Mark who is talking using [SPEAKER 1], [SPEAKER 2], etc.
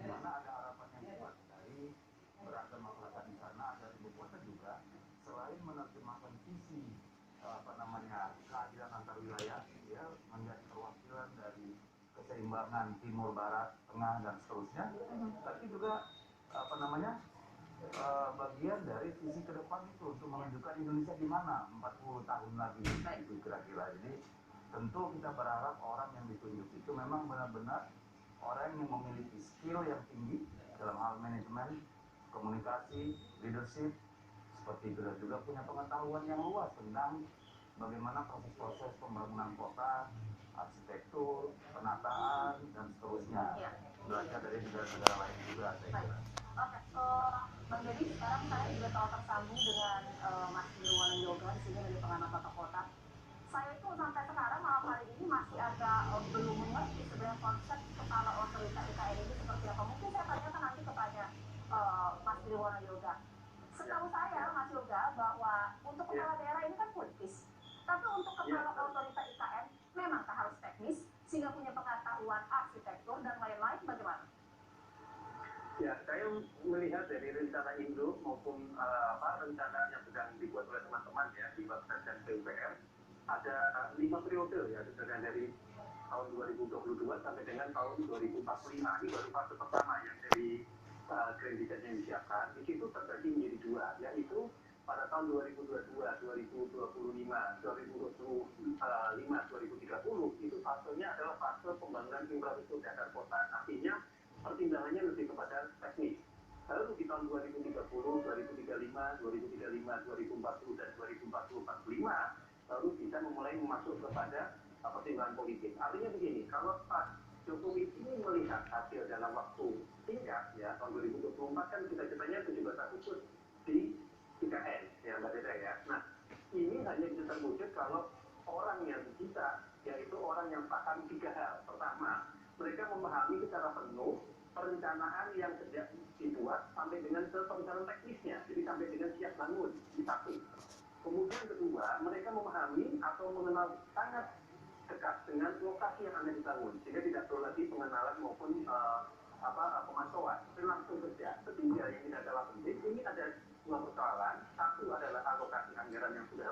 [SPEAKER 1] di mana ada harapan yang kuat dari beragam masyarakat di sana, dari ibu kota juga, selain menerjemahkan visi keadilan antar wilayah, ya, menjadi perwakilan dari keseimbangan timur, barat, tengah dan seterusnya, tapi juga bagian dari visi ke depan itu untuk menunjukkan Indonesia di mana 40 tahun lagi itu kira-kira. Jadi tentu kita berharap orang yang ditunjuk itu memang benar-benar orang yang memiliki skill yang tinggi dalam hal manajemen, komunikasi, leadership, seperti itu, dan juga punya pengetahuan yang luas tentang bagaimana proses-proses pembangunan kota, arsitektur, penataan, dan seterusnya. Belajar dari negara-negara lain juga, saya kira.
[SPEAKER 2] Oke, Bang Deddy, sekarang saya juga telah tersambung dengan Mas Nirwana Yoga di sini dari pengamat tata kota. Saya itu sampai sekarang malam hari ini masih agak belum mengerti sebenarnya konsep kepala otorita IKN ini seperti apa. Mungkin saya tanyakan nanti kepada Mas Nirwana Yoga. Setahu saya, Mas Yoga, bahwa untuk kepala daerah ini kan politis. Tapi untuk kepala otorita IKN memangkah harus teknis sehingga punya pengetahuan arsitektur dan lain-lain, bagaimana?
[SPEAKER 3] Ya, saya melihat dari rencana Indo maupun rencana yang sedang dibuat oleh teman-teman ya di Bappenas dan PUPR ada 5 periode ya, dari tahun 2022 sampai dengan tahun 2045. Ini baru fase pertama yang dari Grand Design yang disiapkan. Di situ terbagi menjadi dua, yaitu pada tahun 2022, 2025, 2030 itu fasenya adalah fase pembangunan infrastruktur dasar kota. Artinya pertimbangannya lebih kepada teknis. Lalu di tahun 2030, 2035, 2035, 2040 dan 2040-45 lalu bisa mulai masuk kepada pertimbangan politik. Artinya begini, kalau Pak Jokowi ini melihat hasil dalam waktu singkat ya, tahun 2024 kan cita-citanya 17 Agustus di IKN ya Mbak Deda ya. Nah, ini hanya bisa terwujud kalau orang yang bisa, yaitu orang yang paham 3 hal. Pertama, mereka memahami secara penuh perencanaan yang sejak dibuat sampai dengan ke perencanaan teknisnya, jadi sampai dengan siap bangun di satu. Kemudian kedua, mereka memahami atau mengenal sangat dekat dengan lokasi yang akan dibangun, sehingga tidak perlu lagi pengenalan maupun pemantauan, tapi langsung kerja. Ketiga, yang tidak kalah penting, ini ada dua persoalan. Satu adalah alokasi anggaran yang sudah